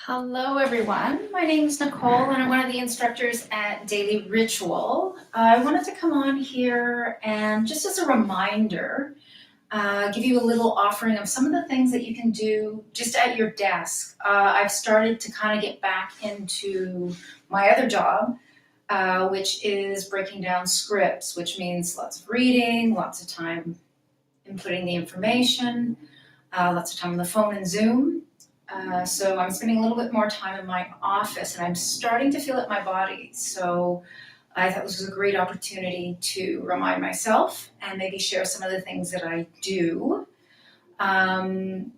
Hello, everyone. My name is Nicole, and I'm one of the instructors at Daily Ritual. I wanted to come on here and just as a reminder, give you a little offering of some of the things that you can do just at your desk. I've started to kind of get back into my other job, which is breaking down scripts, which means lots of reading, lots of time inputting the information, lots of time on the phone and Zoom. So I'm spending a little bit more time in my office and I'm starting to feel it in my body. So I thought this was a great opportunity to remind myself and maybe share some of the things that I do. Um,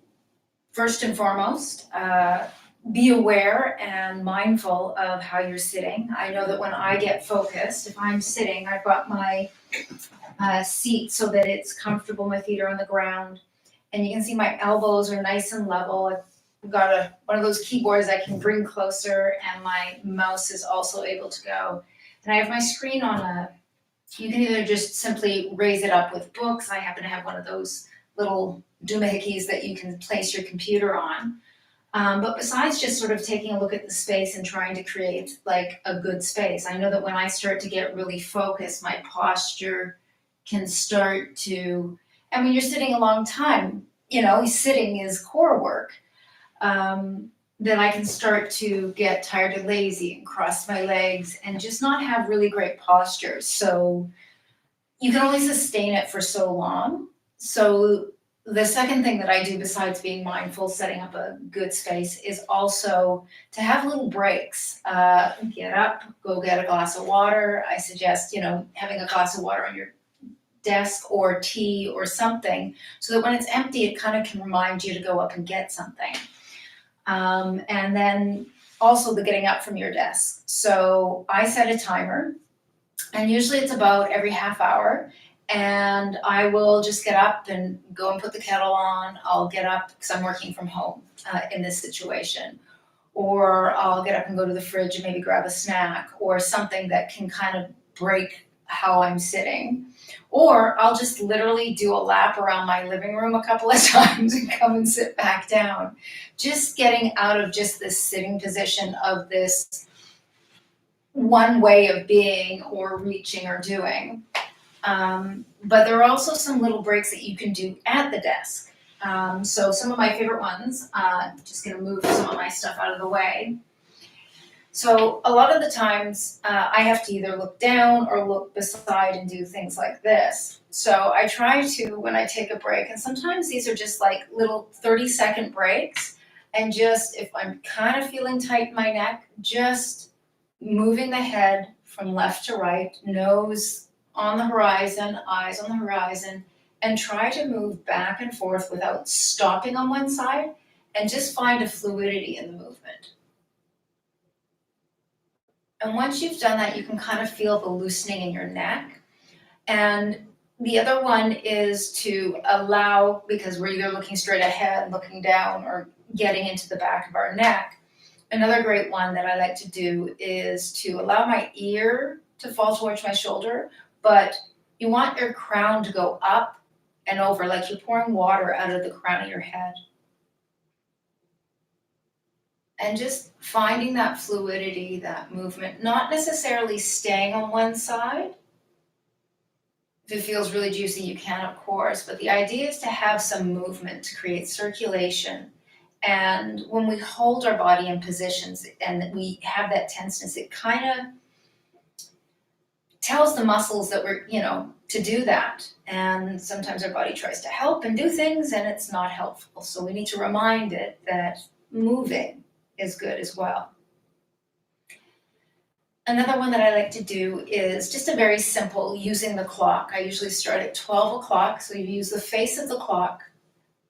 First and foremost, be aware and mindful of how you're sitting. I know that when I get focused, if I'm sitting, I've got my seat so that it's comfortable, my feet are on the ground, and you can see my elbows are nice and level. I've got one of those keyboards I can bring closer, and my mouse is also able to go. And I have my screen on you can either just simply raise it up with books. I happen to have one of those little doohickeys that you can place your computer on. But besides just sort of taking a look at the space and trying to create like a good space, I know that when I start to get really focused, my posture can start to, and when you're sitting a long time, sitting is core work. Then I can start to get tired and lazy and cross my legs and just not have really great posture. So you can only sustain it for so long. So the second thing that I do besides being mindful, setting up a good space, is also to have little breaks. Get up, go get a glass of water. I suggest, having a glass of water on your desk or tea or something so that when it's empty, it kind of can remind you to go up and get something. And then also the getting up from your desk. So I set a timer, and usually it's about every half hour. And I will just get up and go and put the kettle on. I'll get up because I'm working from home in this situation. Or I'll get up and go to the fridge and maybe grab a snack or something that can kind of break how I'm sitting. Or I'll just literally do a lap around my living room a couple of times and come and sit back down. Just getting out of just this sitting position of this one way of being or reaching or doing. But there are also some little breaks that you can do at the desk. So some of my favorite ones, I'm just gonna move some of my stuff out of the way. So a lot of the times I have to either look down or look beside and do things like this. So I try to, when I take a break, and sometimes these are just like little 30-second breaks, and just if I'm kind of feeling tight in my neck, just moving the head from left to right, nose on the horizon, eyes on the horizon, and try to move back and forth without stopping on one side, and just find a fluidity in the movement. And once you've done that, you can kind of feel the loosening in your neck. And the other one is to allow, because we're either looking straight ahead, looking down, or getting into the back of our neck. Another great one that I like to do is to allow my ear to fall towards my shoulder, but you want your crown to go up and over, like you're pouring water out of the crown of your head. And just finding that fluidity, that movement, not necessarily staying on one side. If it feels really juicy, you can, of course, but the idea is to have some movement to create circulation. And when we hold our body in positions and we have that tenseness, it kind of tells the muscles that we're, to do that. And sometimes our body tries to help and do things and it's not helpful. So we need to remind it that moving is good as well. Another one that I like to do is just a very simple using the clock. I usually start at 12 o'clock. So you use the face of the clock.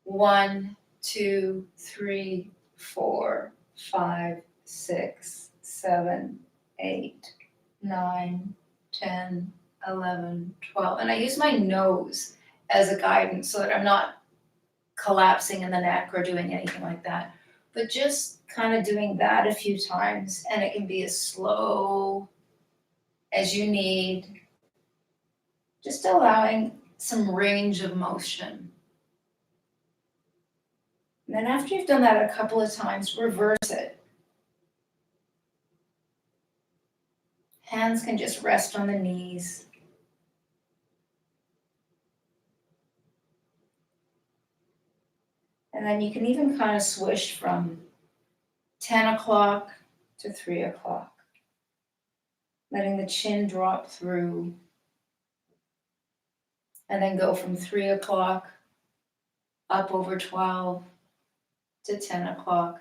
1, 2, 3, 4, 5, 6, 7, 8, 9, 10, 11, 12. And I use my nose as a guidance so that I'm not collapsing in the neck or doing anything like that. But just kind of doing that a few times, and it can be as slow as you need. Just allowing some range of motion. And then after you've done that a couple of times, reverse it. Hands can just rest on the knees. And then you can even kind of swish from 10 o'clock to 3 o'clock, letting the chin drop through, and then go from 3 o'clock up over 12 to 10 o'clock.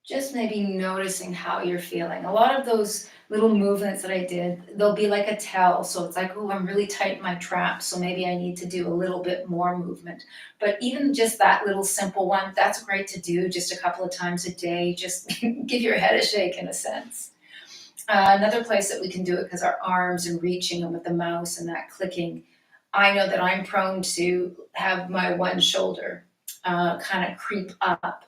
Just maybe noticing how you're feeling. A lot of those little movements that I did, they'll be like a tell. So it's like, oh, I'm really tight in my traps, so maybe I need to do a little bit more movement. But even just that little simple one, that's great to do just a couple of times a day. Just give your head a shake in a sense. Another place that we can do it, because our arms and reaching them with the mouse and that clicking, I know that I'm prone to have my one shoulder kind of creep up.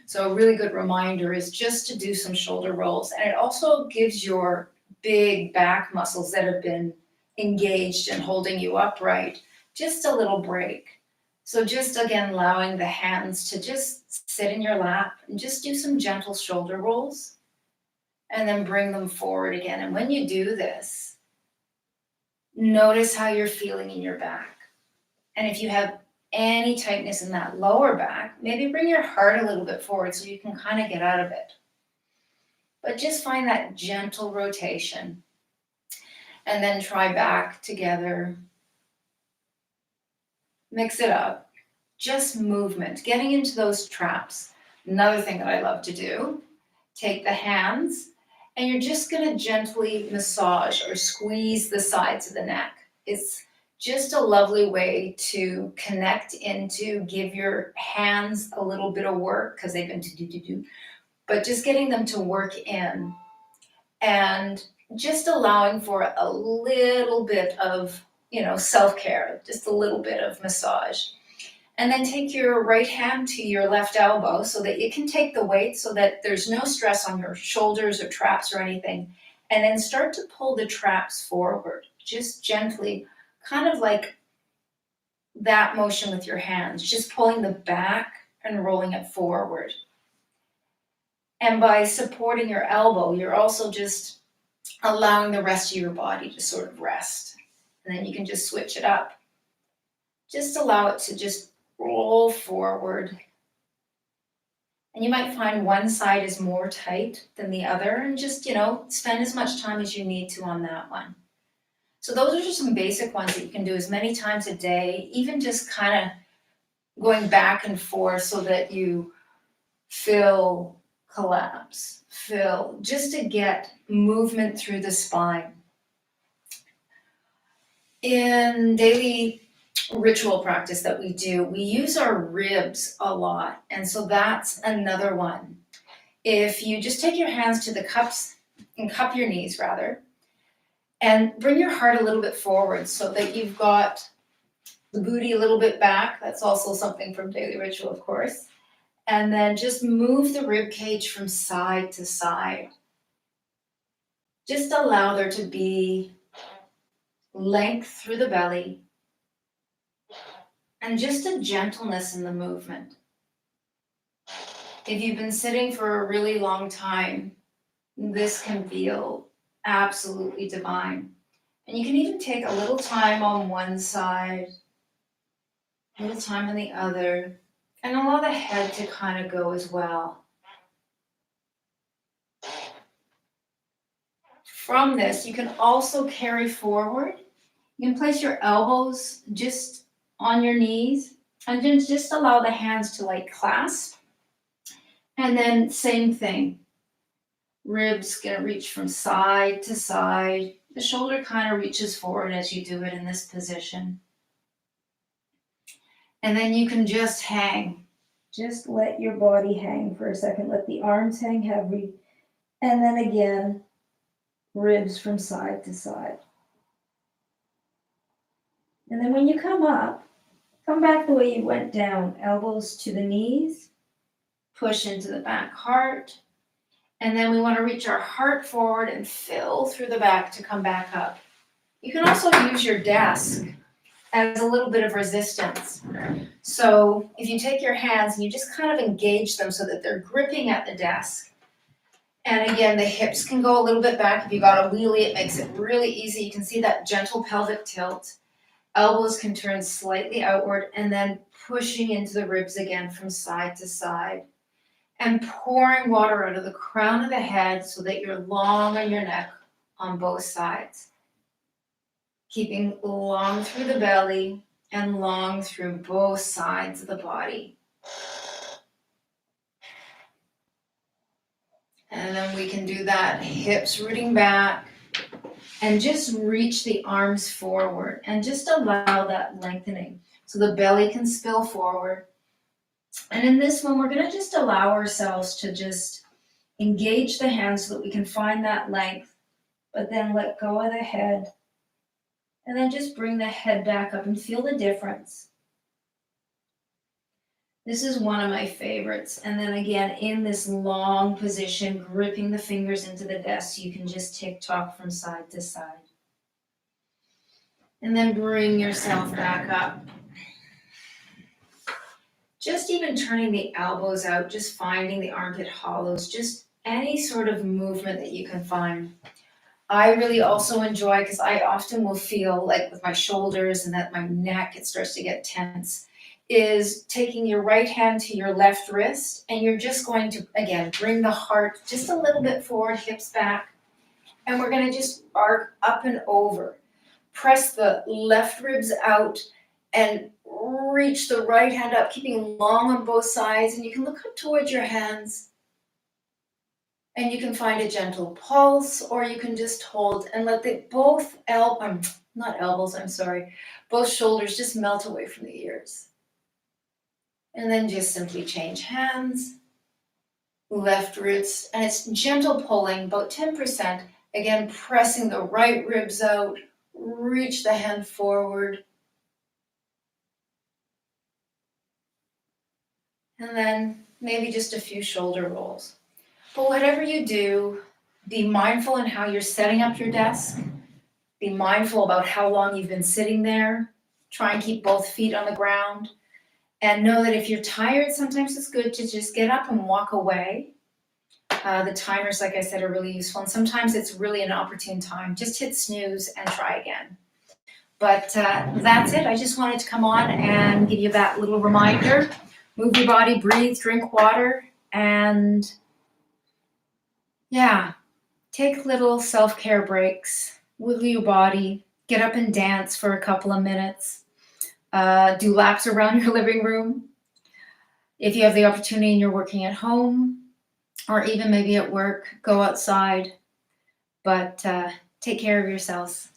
So a really good reminder is just to do some shoulder rolls. And it also gives your big back muscles that have been engaged and holding you upright just a little break. So just again, allowing the hands to just sit in your lap and just do some gentle shoulder rolls and then bring them forward again. And when you do this, notice how you're feeling in your back. And if you have any tightness in that lower back, maybe bring your heart a little bit forward so you can kind of get out of it. But just find that gentle rotation and then try back together. Mix it up. Just movement, getting into those traps. Another thing that I love to do, take the hands and you're just going to gently massage or squeeze the sides of the neck. It's just a lovely way to connect into, give your hands a little bit of work because they've been do, but just getting them to work in and just allowing for a little bit of, self-care, just a little bit of massage. And then take your right hand to your left elbow so that you can take the weight so that there's no stress on your shoulders or traps or anything. And then start to pull the traps forward, just gently, kind of like that motion with your hands, just pulling the back and rolling it forward. And by supporting your elbow, you're also just allowing the rest of your body to sort of rest. And then you can just switch it up. Just allow it to just roll forward. And you might find one side is more tight than the other, and just, spend as much time as you need to on that one. So those are just some basic ones that you can do as many times a day, even just kind of going back and forth so that you feel collapse, just to get movement through the spine. In daily ritual practice that we do, we use our ribs a lot. And so that's another one. If you just take your hands to the cups and cup your knees rather, and bring your heart a little bit forward so that you've got the booty a little bit back. That's also something from daily ritual, of course. And then just move the rib cage from side to side. Just allow there to be length through the belly and just a gentleness in the movement. If you've been sitting for a really long time, this can feel absolutely divine. And you can even take a little time on one side, a little time on the other, and allow the head to kind of go as well. From this, you can also carry forward. You can place your elbows just on your knees and then just allow the hands to clasp. And then same thing. Ribs gonna reach from side to side. The shoulder kind of reaches forward as you do it in this position. And then you can just hang. Just let your body hang for a second. Let the arms hang heavy. And then again, ribs from side to side. And then when you come up, come back the way you went down. Elbows to the knees. Push into the back heart. And then we want to reach our heart forward and fill through the back to come back up. You can also use your desk as a little bit of resistance. So if you take your hands and you just kind of engage them so that they're gripping at the desk, And again, the hips can go a little bit back. If you got a wheelie, it makes it really easy. You can see that gentle pelvic tilt. Elbows can turn slightly outward and then pushing into the ribs again from side to side. And pouring water out of the crown of the head so that you're long on your neck on both sides. Keeping long through the belly and long through both sides of the body. And then we can do that, hips rooting back, and just reach the arms forward and just allow that lengthening. So the belly can spill forward. And in this one, we're gonna just allow ourselves to just engage the hands so that we can find that length, but then let go of the head. And then just bring the head back up and feel the difference. This is one of my favorites. And then again, in this long position, gripping the fingers into the desk, you can just tick-tock from side to side. And then bring yourself back up. Just even turning the elbows out, just finding the armpit hollows, just any sort of movement that you can find. I really also enjoy, because I often will feel like with my shoulders and that my neck, it starts to get tense, is taking your right hand to your left wrist, and you're just going to, again, bring the heart just a little bit forward, hips back, and we're going to just arc up and over. Press the left ribs out and reach the right hand up, keeping long on both sides, and you can look up towards your hands. And you can find a gentle pulse, or you can just hold and let the both both shoulders just melt away from the ears. And then just simply change hands, left wrist, and it's gentle pulling, about 10%. Again, pressing the right ribs out, reach the hand forward. And then maybe just a few shoulder rolls. But whatever you do, be mindful in how you're setting up your desk. Be mindful about how long you've been sitting there. Try and keep both feet on the ground. And know that if you're tired, sometimes it's good to just get up and walk away. The timers, like I said, are really useful. And sometimes it's really an opportune time. Just hit snooze and try again. But that's it. I just wanted to come on and give you that little reminder. Move your body, breathe, drink water, and yeah, take little self-care breaks. Wiggle your body. Get up and dance for a couple of minutes. Do laps around your living room. If you have the opportunity and you're working at home, or even maybe at work, go outside. But take care of yourselves.